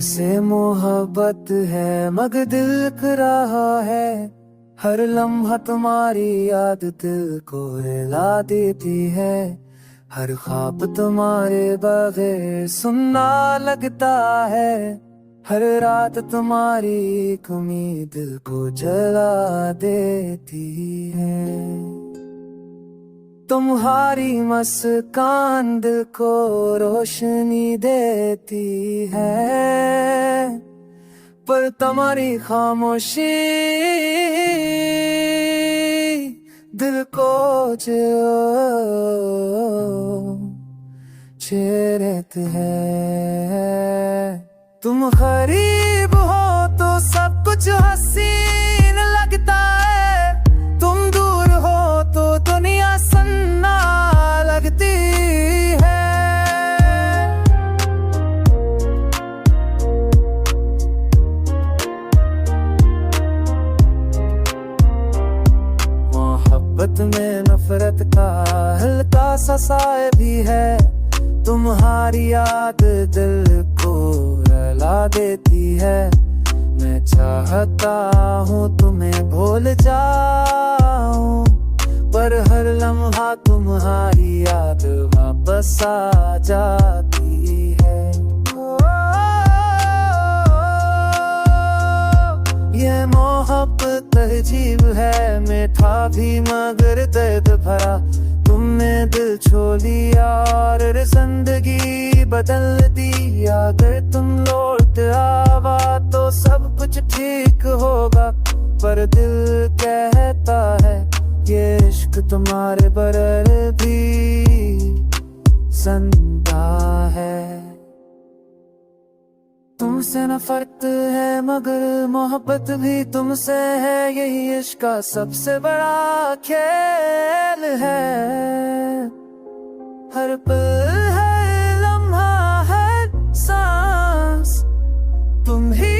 तुमसे मोहब्बत है मगर दिल कर रहा है। हर लम्हा तुम्हारी याद दिल को रुला देती है। हर ख्वाब तुम्हारे बगैर सुनना लगता है। हर रात तुम्हारी एक उम्मीद दिल को जला देती है। तुम्हारी मुस्कान दिल को रोशनी देती है, पर तुम्हारी खामोशी दिल को छेड़ती है। तुम करीब हो तो सब कुछ हसीन लगता है। तुम दूर हो तो दुनिया सन्ना लगती है। मोहब्बत में नफरत का हल्का सा साए भी है। तुम्हारी याद दिल को रुला देती है। मैं चाहता हूँ तुम्हें भूल जाऊं, पर हर लम्हा तुम्हारी याद वापस आ जाती है। ये मोहब्बत अजीब है, मीठा भी मगर दर्द भरा। तुमने दिल छोड़ लिया और जिंदगी बदल दी। अगर तुम लौट आवा तो सब कुछ ठीक होगा, पर दिल कहता है ये इश्क तुम्हारे बरर भी जिंदा है। तुमसे नफरत है मगर मोहब्बत भी तुमसे है। यही इश्क का सबसे बड़ा खेल है। हर पल हर लम्हा हर सांस तुम ही